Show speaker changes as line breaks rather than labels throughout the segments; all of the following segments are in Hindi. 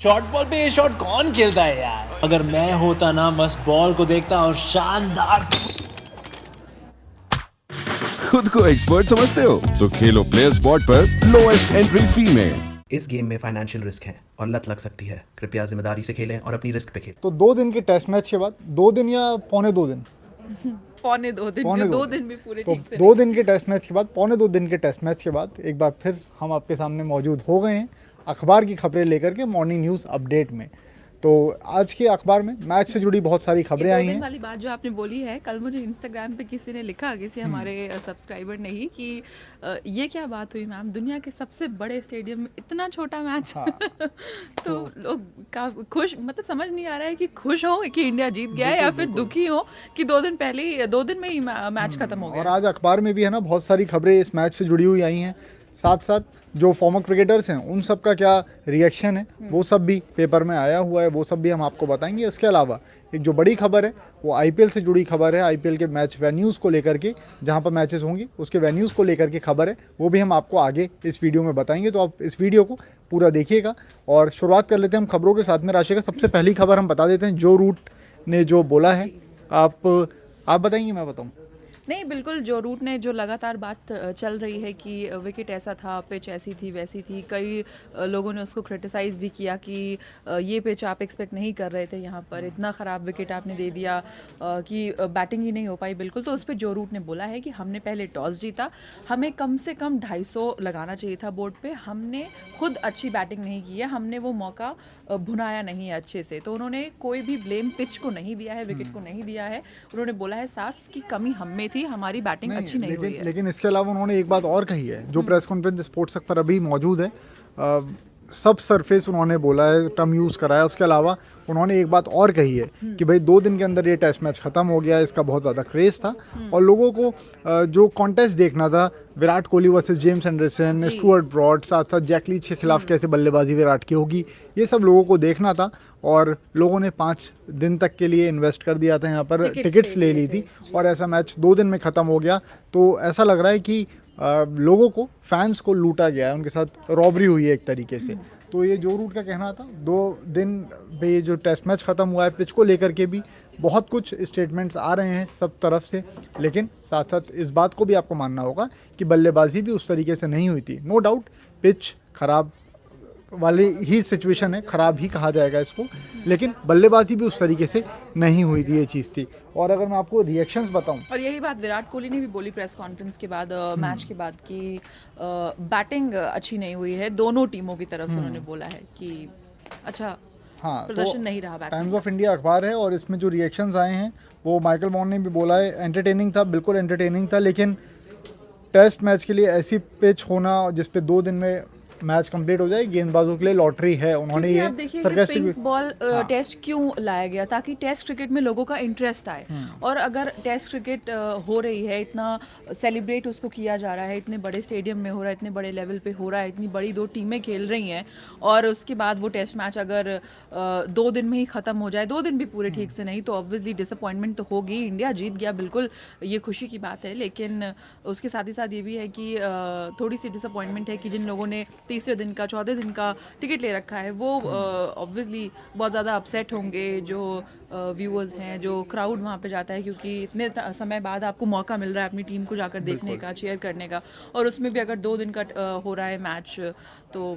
शॉर्ट बॉल पे ये शॉट कौन खेलता है यार। अगर मैं होता ना बस बॉल को देखता और शानदार।
खुद को एक्सपर्ट समझते हो तो खेलो प्लेयर स्पॉट पर लोएस्ट एंट्री फी में।
इस गेम में फाइनेंशियल रिस्क है और लत लग सकती है। कृपया जिम्मेदारी से खेलें और अपनी रिस्क पे खेलें।
तो 2 दिन के टेस्ट मैच के बाद 2 दिन या पौने 2 दिन
पौने दो दिन
पौने
जो
दो
2
दिन।
दिन भी पूरे
तो
ठीक से
2 दिन के टेस्ट मैच के बाद पौने 2 दिन के टेस्ट मैच के बाद एक बार फिर हम आपके सामने मौजूद हो गए हैं अखबार की खबरें लेकर के मॉर्निंग न्यूज़ अपडेट में। तो आज के अखबार में मैच से जुड़ी बहुत सारी खबरें आई हैं।
वाली बात जो आपने बोली है, कल मुझे इंस्टाग्राम पे किसी ने लिखा, किसी हमारे सब्सक्राइबर ने ही, कि ये क्या बात हुई मैम, दुनिया के सबसे बड़े स्टेडियम में इतना छोटा मैच।
हाँ।
तो लोग का खुश, मतलब समझ नहीं आ रहा है कि खुश हो कि इंडिया जीत गया है या फिर दुखी हो कि 2 दिन पहले ही 2 दिन में ही मैच खत्म हो
और
गया।
आज अखबार में भी है ना बहुत सारी खबरें इस मैच से जुड़ी हुई आई हैं। साथ साथ जो फॉर्मर क्रिकेटर्स हैं उन सब का क्या रिएक्शन है वो सब भी पेपर में आया हुआ है, वो सब भी हम आपको बताएंगे। इसके अलावा एक जो बड़ी खबर है वो आईपीएल से जुड़ी खबर है। आईपीएल के मैच वेन्यूज़ को लेकर के, जहां पर मैचेस होंगी उसके वेन्यूज़ को लेकर के खबर है, वो भी हम आपको आगे इस वीडियो में बताएंगे। तो आप इस वीडियो को पूरा देखिएगा। और शुरुआत कर लेते हैं हम खबरों के साथ में। राशि का सबसे पहली खबर हम बता देते हैं, जो रूट ने जो बोला है। आप बताएंगे मैं बताऊँ?
नहीं, बिल्कुल, जो रूट ने जो लगातार बात चल रही है कि विकेट ऐसा था, पिच ऐसी थी वैसी थी, कई लोगों ने उसको क्रिटिसाइज़ भी किया कि ये पिच आप एक्सपेक्ट नहीं कर रहे थे, यहाँ पर इतना ख़राब विकेट आपने दे दिया कि बैटिंग ही नहीं हो पाई। बिल्कुल, तो उस पर जो रूट ने बोला है कि हमने पहले टॉस जीता, हमें कम से कम 250 लगाना चाहिए था बोर्ड पे, हमने खुद अच्छी बैटिंग नहीं की है, हमने वो मौका भुनाया नहीं है अच्छे से। तो उन्होंने कोई भी ब्लेम पिच को नहीं दिया है, विकेट को नहीं दिया है। उन्होंने बोला है सास की कमी हम में थी, हमारी बैटिंग अच्छी नहीं हुई है।
लेकिन इसके अलावा उन्होंने एक बात और कही है जो प्रेस कॉन्फ्रेंस स्पोर्ट्स तक पर अभी मौजूद है। सब सरफेस उन्होंने बोला है, टर्म यूज़ करा है। उसके अलावा उन्होंने एक बात और कही है कि भाई 2 दिन के अंदर ये टेस्ट मैच ख़त्म हो गया, इसका बहुत ज़्यादा क्रेज़ था और लोगों को जो कॉन्टेस्ट देखना था, Virat Kohli versus James Anderson, Stuart Broad, साथ साथ जैक लीच के खिलाफ कैसे बल्लेबाजी विराट की होगी, ये सब लोगों को देखना था। और लोगों ने 5 दिन तक के लिए इन्वेस्ट कर दिया था, यहाँ पर टिकट्स ले ली थी और ऐसा मैच 2 दिन में ख़त्म हो गया। तो ऐसा लग रहा है कि लोगों को, फैंस को लूटा गया है, उनके साथ रॉबरी हुई है एक तरीके से। तो ये जो रूट का कहना था, 2 दिन पे ये जो टेस्ट मैच ख़त्म हुआ है, पिच को लेकर के भी बहुत कुछ स्टेटमेंट्स आ रहे हैं सब तरफ से। लेकिन साथ साथ इस बात को भी आपको मानना होगा कि बल्लेबाजी भी उस तरीके से नहीं हुई थी। नो डाउट पिच ख़राब वाली ही सिचुएशन है, ख़राब ही कहा जाएगा इसको, लेकिन बल्लेबाजी भी उस तरीके से नहीं हुई थी, ये चीज़ थी। और अगर मैं आपको रिएक्शंस बताऊं,
और यही बात विराट कोहली ने भी बोली प्रेस कॉन्फ्रेंस के बाद, मैच के बाद, कि बैटिंग अच्छी नहीं हुई है दोनों टीमों की तरफ से। उन्होंने बोला है कि अच्छा प्रदर्शन नहीं रहा बैट्समैन।
टाइम्स ऑफ इंडिया अखबार है और इसमें जो रिएक्शंस आए हैं वो माइकल वॉन ने भी बोला है, एंटरटेनिंग था, बिल्कुल एंटरटेनिंग था, लेकिन टेस्ट मैच के लिए ऐसी पिच होना जिस पे 2 दिन में मैच कंप्लीट हो जाए, गेंदबाजों के लिए लॉटरी है। उन्होंने ये
पिंक बॉल टेस्ट क्यों लाया गया, ताकि टेस्ट क्रिकेट में लोगों का इंटरेस्ट आए। और अगर टेस्ट क्रिकेट हो रही है, इतना सेलिब्रेट उसको किया जा रहा है, इतने बड़े स्टेडियम में हो रहा है, इतने बड़े लेवल पे हो रहा है, इतनी बड़ी 2 टीमें खेल रही हैं, और उसके बाद वो टेस्ट मैच अगर 2 दिन में ही ख़त्म हो जाए, 2 दिन भी पूरे ठीक से नहीं, तो ऑब्वियसली डिसअपॉइंटमेंट तो होगी। इंडिया जीत गया, बिल्कुल ये खुशी की बात है, लेकिन उसके साथ ही साथ ये भी है कि थोड़ी सी डिसअपॉइंटमेंट है कि जिन लोगों ने तीसरे दिन का, 14 दिन का टिकट ले रखा है, वो ऑब्वियसली बहुत ज़्यादा अपसेट होंगे। जो व्यूअर्स हैं, जो क्राउड वहाँ पे जाता है, क्योंकि इतने समय बाद आपको मौका मिल रहा है अपनी टीम को जाकर देखने का, चीयर करने का, और उसमें भी अगर 2 दिन का हो रहा है मैच, तो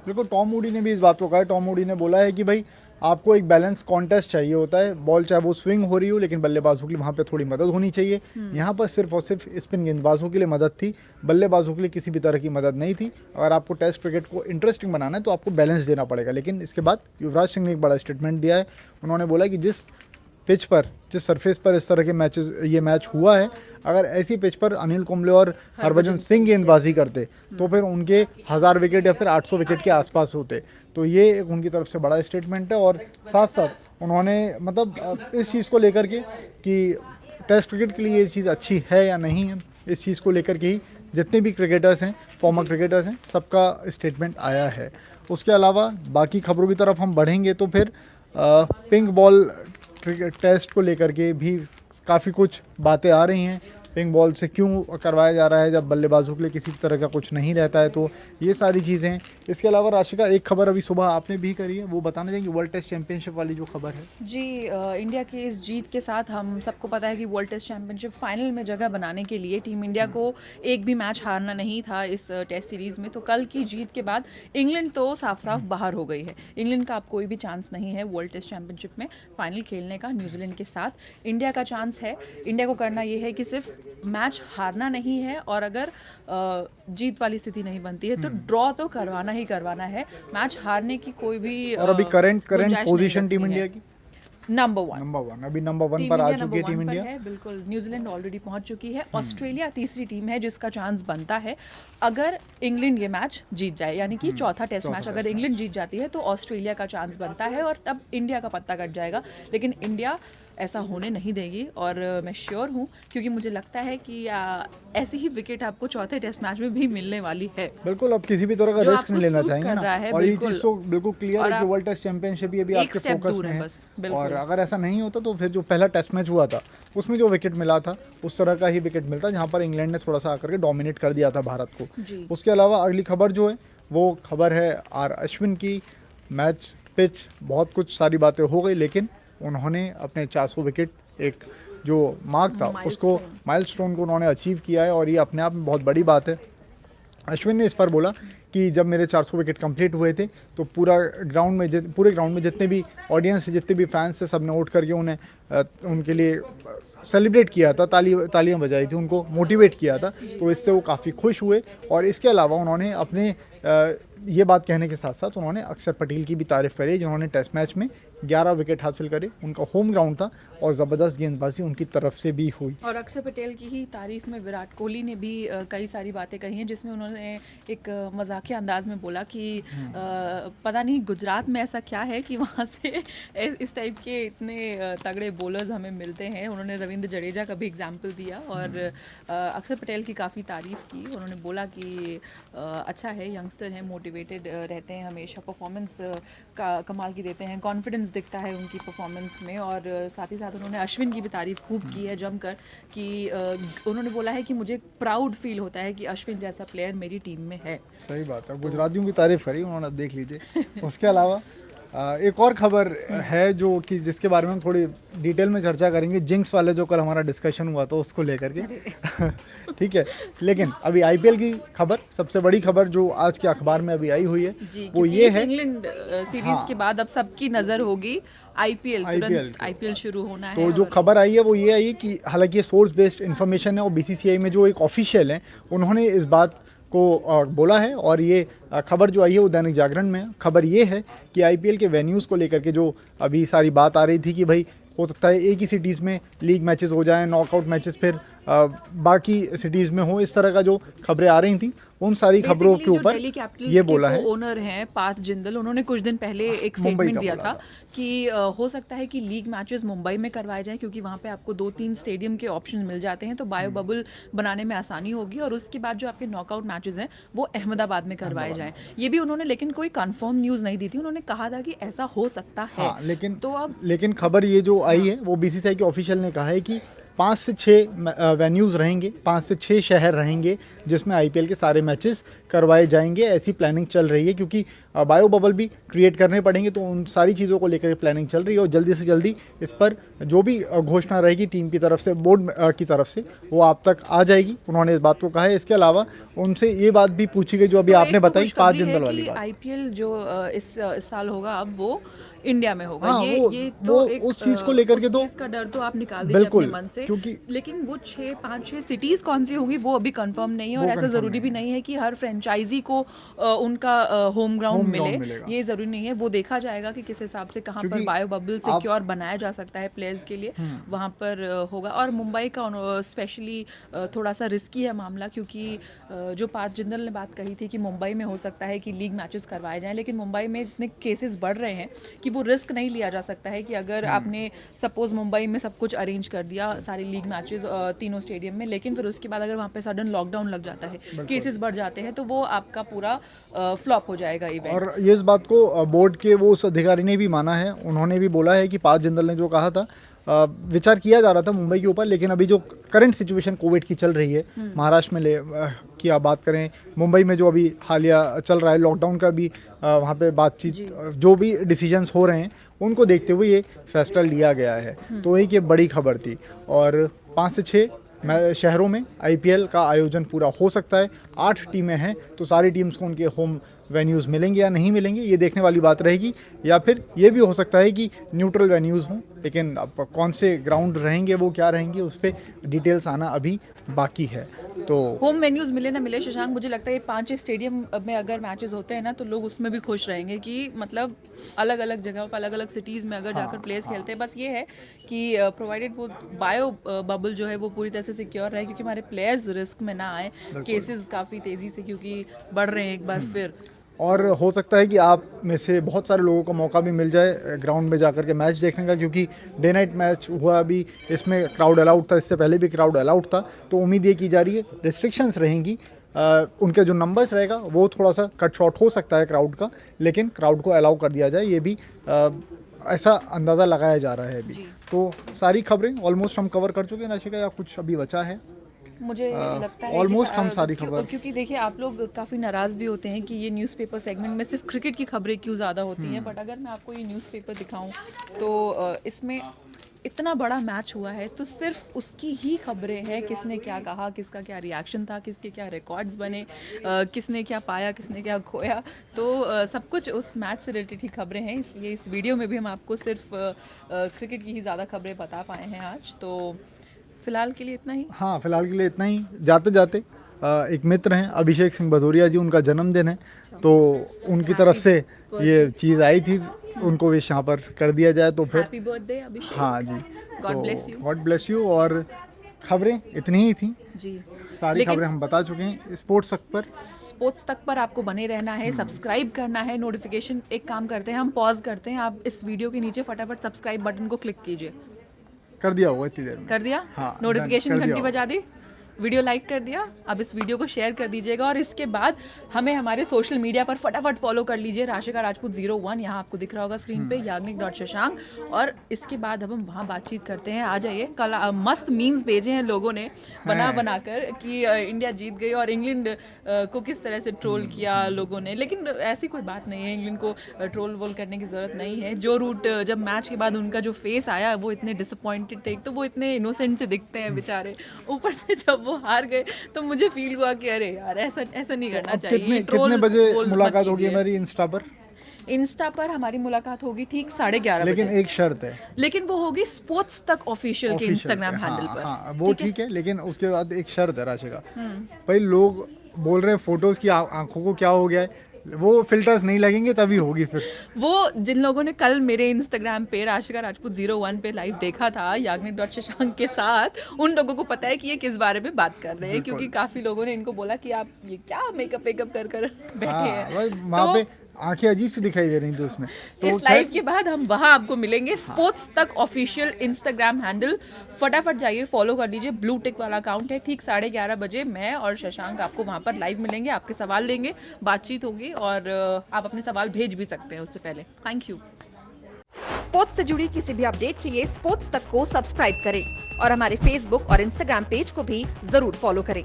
बिल्कुल। टॉम मूडी ने भी इस बात को कहा है। टॉम मूडी ने बोला है कि भाई आपको एक बैलेंस कॉन्टेस्ट चाहिए होता है, बॉल चाहे वो स्विंग हो रही हो, लेकिन बल्लेबाजों के लिए वहाँ पे थोड़ी मदद होनी चाहिए। यहाँ पर सिर्फ और सिर्फ स्पिन गेंदबाजों के लिए मदद थी, बल्लेबाजों के लिए किसी भी तरह की मदद नहीं थी। अगर आपको टेस्ट क्रिकेट को इंटरेस्टिंग बनाना है तो आपको बैलेंस देना पड़ेगा। लेकिन इसके बाद युवराज सिंह ने एक बड़ा स्टेटमेंट दिया है। उन्होंने बोला कि जिस पिच पर, जिस सरफेस पर इस तरह के मैचेस, ये मैच हुआ है, अगर ऐसी पिच पर अनिल कुंबले और हरभजन सिंह गेंदबाजी करते तो फिर उनके 1000 विकेट या फिर 800 विकेट के आसपास होते। तो ये उनकी तरफ से बड़ा स्टेटमेंट है। और साथ साथ उन्होंने मतलब इस चीज़ को लेकर के कि टेस्ट क्रिकेट के लिए ये चीज़ अच्छी है या नहीं है, इस चीज़ को लेकर के ही जितने भी क्रिकेटर्स हैं, फॉर्मर क्रिकेटर्स हैं, सबका स्टेटमेंट आया है। उसके अलावा बाकी खबरों की तरफ हम बढ़ेंगे तो फिर पिंक बॉल टेस्ट को लेकर के भी काफ़ी कुछ बातें आ रही हैं। पिंक बॉल से क्यों करवाया जा रहा है जब बल्लेबाजों के लिए किसी तरह का कुछ नहीं रहता है, तो ये सारी चीज़ें हैं। इसके अलावा राशिका, एक खबर अभी सुबह आपने भी करी है, वो बताना चाहेंगे वर्ल्ड टेस्ट चैंपियनशिप वाली जो खबर है।
जी, इंडिया की इस जीत के साथ हम सबको पता है कि वर्ल्ड टेस्ट चैंपियनशिप फाइनल में जगह बनाने के लिए टीम इंडिया को एक भी मैच हारना नहीं था इस टेस्ट सीरीज़ में। तो कल की जीत के बाद इंग्लैंड तो साफ साफ बाहर हो गई है। इंग्लैंड का अब कोई भी चांस नहीं है वर्ल्ड टेस्ट चैंपियनशिप में फाइनल खेलने का न्यूजीलैंड के साथ। इंडिया का चांस है। इंडिया को करना ये है कि सिर्फ मैच हारना नहीं है, और अगर जीत वाली स्थिति नहीं बनती है तो ड्रॉ तो करवाना ही करवाना है। मैच हारने की कोई भी
और अभी करंट
गुंजाइश नहीं
पोजीशन टीम
रहती है।
इंडिया की
नंबर वन
अभी नंबर 1 पर आ चुकी है टीम इंडिया।
है, बिल्कुल। न्यूजीलैंड ऑलरेडी पहुंच चुकी है। ऑस्ट्रेलिया तीसरी टीम है जिसका चांस बनता है अगर इंग्लैंड ये मैच जीत जाए, यानी कि चौथा टेस्ट मैच अगर इंग्लैंड जीत जाती है तो ऑस्ट्रेलिया का चांस बनता है और तब इंडिया का पत्ता कट जाएगा। लेकिन इंडिया ऐसा होने नहीं देगी, और मैं श्योर हूँ क्योंकि मुझे लगता है कि ऐसी ही विकेट आपको चौथे टेस्ट मैच में भी मिलने वाली है।
बिल्कुल, अब किसी भी तरह का
जो
रिस्क
आपको
नहीं लेना
सूट
चाहेंगे
कर
ना,
रहा है,
और ये
बिल्कुल।
चीज़ तो बिल्कुल क्लियर
और
है कि
आप
वर्ल्ड टेस्ट चैंपियनशिप ये भी
एक
आपके
स्टेप
फोकस
दूर
में
है
है।
बस, बिल्कुल।
और अगर ऐसा नहीं होता तो फिर जो पहला टेस्ट मैच हुआ था उसमें जो विकेट मिला था उस तरह का ही विकेट मिलता, जहाँ पर इंग्लैंड ने थोड़ा सा आकर के डोमिनेट कर दिया था भारत को।
जी।
उसके अलावा अगली खबर जो है वो खबर है आर अश्विन की। मैच पिच बहुत कुछ सारी बातें हो गई, लेकिन उन्होंने अपने 400 विकेट एक जो मार्क था उसको माइलस्टोन को उन्होंने अचीव किया है, और ये अपने आप में बहुत बड़ी बात है। अश्विन ने इस पर बोला कि जब मेरे 400 विकेट कंप्लीट हुए थे तो पूरे ग्राउंड में जितने भी ऑडियंस जितने भी फैंस थे सबने उठ करके उन्हें उनके लिए सेलिब्रेट किया था, तालियां बजाई थी, उनको मोटिवेट किया था, तो इससे वो काफ़ी खुश हुए। और इसके अलावा उन्होंने अपने ये बात कहने के साथ साथ उन्होंने अक्षर पटेल की भी तारीफ़ करी जिन्होंने टेस्ट मैच में 11 विकेट हासिल करे। उनका होम ग्राउंड था और ज़बरदस्त गेंदबाजी उनकी तरफ से भी हुई।
और अक्षर पटेल की ही तारीफ में विराट कोहली ने भी कई सारी बातें कही हैं, जिसमें उन्होंने एक मजाकिया अंदाज में बोला कि पता नहीं गुजरात में ऐसा क्या है कि वहाँ से इस टाइप के इतने तगड़े बॉलर्स हमें मिलते हैं। उन्होंने रविंद्र जडेजा का भी एग्जाम्पल दिया और अक्षर पटेल की काफ़ी तारीफ़ की। उन्होंने बोला कि अच्छा है, यंगस्टर हैं, मोटिवेटेड रहते हैं, हमेशा परफॉर्मेंस का कमाल की देते हैं, कॉन्फिडेंस दिखता है उनकी परफॉर्मेंस में। और साथ ही साथ उन्होंने अश्विन की भी तारीफ खूब की है जमकर कि उन्होंने बोला है कि मुझे प्राउड फील होता है कि अश्विन जैसा प्लेयर मेरी टीम में है।
सही बात है, गुजरातियों की तारीफ करी उन्होंने, देख लीजिए। उसके अलावा एक और खबर है जो कि जिसके बारे में हम थोड़ी डिटेल में चर्चा करेंगे, जिंक्स वाले जो कल हमारा डिस्कशन हुआ था उसको लेकर के। ठीक है, लेकिन अभी आईपीएल की खबर, सबसे बड़ी खबर जो आज के अखबार में अभी आई हुई है वो ये है,
इंग्लैंड सीरीज के बाद अब सबकी नज़र होगी आईपीएल शुरू होना है।
तो जो खबर आई है वो ये आई है कि हालांकि ये सोर्स बेस्ड इन्फॉर्मेशन है और बीसीसीआई में जो एक ऑफिशियल है उन्होंने इस बात को बोला है, और ये खबर जो आई है वो दैनिक जागरण में है। खबर ये है कि आईपीएल के वेन्यूज़ को लेकर के जो अभी सारी बात आ रही थी कि भाई हो सकता है एक ही सिटीज़ में लीग मैचेस हो जाएं, नॉकआउट मैचेस फिर बाकी सिटीज़ में हो, इस तरह का जो खबरें आ रही थी उन सारी खबरों के ऊपर ये बोला है।
ओनर हैं पार्थ जिंदल, उन्होंने कुछ दिन पहले एक स्टेटमेंट दिया था कि हो सकता है कि लीग मैचेस मुंबई में करवाए जाएं क्योंकि वहाँ पे आपको 2-3 स्टेडियम के ऑप्शन मिल जाते हैं, तो बायो बबल बनाने में आसानी होगी, और उसके बाद जो आपके नॉकआउट मैचेस हैं वो अहमदाबाद में करवाए जाएं। ये भी उन्होंने लेकिन कोई कंफर्म न्यूज़ नहीं दी थी, उन्होंने कहा था कि ऐसा हो सकता है।
लेकिन खबर ये जो आई है वो बीसीसीआई के ऑफिशियल ने कहा है कि 5 से 6 वेन्यूज़ रहेंगे, 5 से 6 शहर रहेंगे जिसमें आईपीएल के सारे मैचेस करवाए जाएंगे। ऐसी प्लानिंग चल रही है क्योंकि बायो बबल भी क्रिएट करने पड़ेंगे, तो उन सारी चीज़ों को लेकर प्लानिंग चल रही है और जल्दी से जल्दी इस पर जो भी घोषणा रहेगी टीम की तरफ से, बोर्ड की तरफ से, वो आप तक आ जाएगी। उन्होंने इस बात को कहा है। इसके अलावा उनसे ये बात भी पूछी गई जो अभी आपने बताई, पार्थ जिंदल वाली बात।
आईपीएल जो इस साल होगा अब वो इंडिया में होगा।
हाँ,
ये तो एक
उस चीज को लेकर के तो
का डर तो आप निकाल दीजिए अपने मन से,
क्योंकि
लेकिन वो 5-6 सिटीज कौन सी होंगी वो अभी कंफर्म नहीं है, और ऐसा जरूरी भी नहीं है कि हर फ्रेंचाइजी को उनका होम ग्राउंड मिले, ये जरूरी नहीं है। वो देखा जाएगा कि किस हिसाब से कहाँ पर बायो बबल सिक्योर बनाया जा सकता है प्लेयर्स के लिए, वहाँ पर होगा। और मुंबई का स्पेशली थोड़ा सा रिस्की है मामला, क्योंकि जो पार्थ जिंदल ने बात कही थी कि मुंबई में हो सकता है कि लीग मैचेस करवाए जाएं, लेकिन मुंबई में इतने केसेस बढ़ रहे हैं कि वो रिस्क नहीं लिया जा सकता है कि अगर आपने सपोज मुंबई में सब कुछ अरेंज कर दिया, सारे लीग मैचेस तीनों स्टेडियम में, लेकिन फिर उसके बाद अगर वहाँ पे सडन लॉकडाउन लग जाता है, केसेस बढ़ जाते हैं, तो वो आपका पूरा फ्लॉप हो जाएगा इवेंट।
और ये इस बात को बोर्ड के वो उस अधिकारी ने भी माना है, उन्होंने भी बोला है कि पार्थ जिंदल ने जो कहा था विचार किया जा रहा था मुंबई के ऊपर, लेकिन अभी जो करंट सिचुएशन कोविड की चल रही है महाराष्ट्र में की आप बात करें, मुंबई में जो अभी हालिया चल रहा है लॉकडाउन का भी वहाँ पे बातचीत, जो भी डिसीजंस हो रहे हैं उनको देखते हुए ये फैसला लिया गया है। तो एक ये बड़ी खबर थी। और 5 से 6 शहरों में IPL का आयोजन पूरा हो सकता है। 8 टीमें हैं, तो सारी टीम्स को उनके होम वेन्यूज़ मिलेंगे या नहीं मिलेंगे ये देखने वाली बात रहेगी, या फिर ये भी हो सकता है कि न्यूट्रल वेन्यूज़ हों, लेकिन अब कौन से ग्राउंड रहेंगे वो क्या रहेंगे उस पर डिटेल्स आना अभी बाकी है। तो
होम वेन्यूज मिले ना मिले शशांक, मुझे लगता है 5 स्टेडियम में अगर मैचेस होते हैं ना तो लोग उसमें भी खुश रहेंगे कि मतलब अलग अलग जगह पर अलग अलग सिटीज़ में अगर जाकर प्लेयर्स खेलते हैं। बस ये है कि प्रोवाइडेड वो बायो बबल जो है वो पूरी तरह से सिक्योर रहे, क्योंकि हमारे प्लेयर्स रिस्क में ना आए। केसेस काफ़ी तेज़ी से क्योंकि बढ़ रहे हैं एक बार फिर।
और हो सकता है कि आप में से बहुत सारे लोगों को मौका भी मिल जाए ग्राउंड में जाकर के मैच देखने का, क्योंकि डे नाइट मैच हुआ अभी, इसमें क्राउड अलाउड था, इससे पहले भी क्राउड अलाउड था। तो उम्मीद ये की जा रही है रिस्ट्रिक्शंस रहेंगी, उनके जो नंबर्स रहेगा वो थोड़ा सा कट शॉर्ट हो सकता है क्राउड का, लेकिन क्राउड को अलाउ कर दिया जाए, ये भी ऐसा अंदाज़ा लगाया जा रहा है अभी। तो सारी खबरें ऑलमोस्ट हम कवर कर चुके हैं नाशिका, या कुछ अभी बचा है?
मुझे लगता है
ऑलमोस्ट हम सारी खबर,
क्योंकि देखिए आप लोग काफ़ी नाराज़ भी होते हैं कि ये न्यूज़पेपर सेगमेंट में सिर्फ क्रिकेट की खबरें क्यों ज़्यादा होती हैं, बट अगर मैं आपको ये न्यूज़पेपर दिखाऊं तो इसमें इतना बड़ा मैच हुआ है तो सिर्फ उसकी ही खबरें हैं। किसने क्या कहा, किसका क्या रिएक्शन था, किसके क्या रिकॉर्ड्स बने, किसने क्या पाया, किसने क्या खोया, तो सब कुछ उस मैच से रिलेटेड ही खबरें हैं। इसलिए इस वीडियो में भी हम आपको सिर्फ क्रिकेट की ही ज़्यादा खबरें बता पाए हैं आज। तो फिलहाल के लिए इतना ही।
हाँ, फिलहाल के लिए इतना ही। जाते जाते एक मित्र हैं अभिषेक सिंह भदौरिया जी, उनका जन्मदिन है, तो उनकी तरफ से ये चीज़ आई थी, उनको विश यहाँ पर कर दिया जाए तो फिर
हैप्पी बर्थडे अभिषेक।
हाँ जी,
God bless you.
God bless you. और खबरें इतनी ही थी
जी,
सारी खबरें हम बता चुके हैं। स्पोर्ट्स तक पर
आपको बने रहना है, सब्सक्राइब करना है, नोटिफिकेशन। एक काम करते हैं, हम पॉज करते हैं, आप इस वीडियो के नीचे फटाफट सब्सक्राइब बटन को क्लिक कीजिए।
कर दिया होगा इतनी देर में?
कर दिया?
हाँ,
नोटिफिकेशन घंटी बजा दी, वीडियो लाइक कर दिया। अब इस वीडियो को शेयर कर दीजिएगा और इसके बाद हमें हमारे सोशल मीडिया पर फटाफट फॉलो कर लीजिए, राशिका राजपूत 01, यहाँ आपको दिख रहा होगा स्क्रीन पे, याग्निक.शशांक। और इसके बाद अब हम वहाँ बातचीत करते हैं। आ जाइए, कल मस्त मीम्स भेजे हैं लोगों ने बना कर कि इंडिया जीत गई और इंग्लैंड को किस तरह से ट्रोल किया लोगों ने। लेकिन ऐसी कोई बात नहीं है, इंग्लैंड को ट्रोल वोल करने की ज़रूरत नहीं है। जो रूट जब मैच के बाद उनका जो फेस आया वो इतने डिसअपॉइंटेड थे, तो वो इतने इनोसेंट से दिखते हैं बेचारे, ऊपर से जब वो हार गए तो मुझे फील हुआ कि अरे यार ऐसा नहीं करना चाहिए।
कितने बजे मुलाकात होगी हमारी इंस्टा पर? हमारी मुलाकात होगी ठीक 11:30 बजे। लेकिन एक शर्त है,
लेकिन वो होगी स्पोर्ट्स तक ऑफिशियल के इंस्टाग्राम हैंडल पर।
हाँ, वो ठीक है, लेकिन उसके बाद एक शर्त है राशिका। भाई लोग बोल रहे हैं फोटोज की आंखों को क्या हो गया है, वो फिल्टर्स नहीं लगेंगे तभी होगी फिर।
वो जिन लोगों ने कल मेरे इंस्टाग्राम पे राशिका राजपूत 01 पे लाइव देखा था याग्निक.शशांक के साथ, उन लोगों को पता है कि ये किस बारे में बात कर रहे हैं, क्योंकि काफी लोगों ने इनको बोला कि आप ये क्या मेकअप कर बैठे हैं।
वहाँ पे आंखें अजीब सी दिखाई दे रही थी उसमें। तो
इस लाइव के बाद हम वहां आपको मिलेंगे, स्पोर्ट्स तक ऑफिशियल इंस्टाग्राम हैंडल। फटाफट जाइए, फॉलो कर लीजिए, ब्लू टिक वाला अकाउंट है। ठीक 11:30 बजे मैं और शशांक आपको वहां पर लाइव मिलेंगे, आपके सवाल लेंगे, बातचीत होगी और आप अपने सवाल भेज भी सकते हैं उससे पहले। Thank you.
स्पोर्ट्स से जुड़ी किसी भी अपडेट के लिए स्पोर्ट्स तक को सब्सक्राइब करें और हमारे फेसबुक और इंस्टाग्राम पेज को भी जरूर फॉलो करें।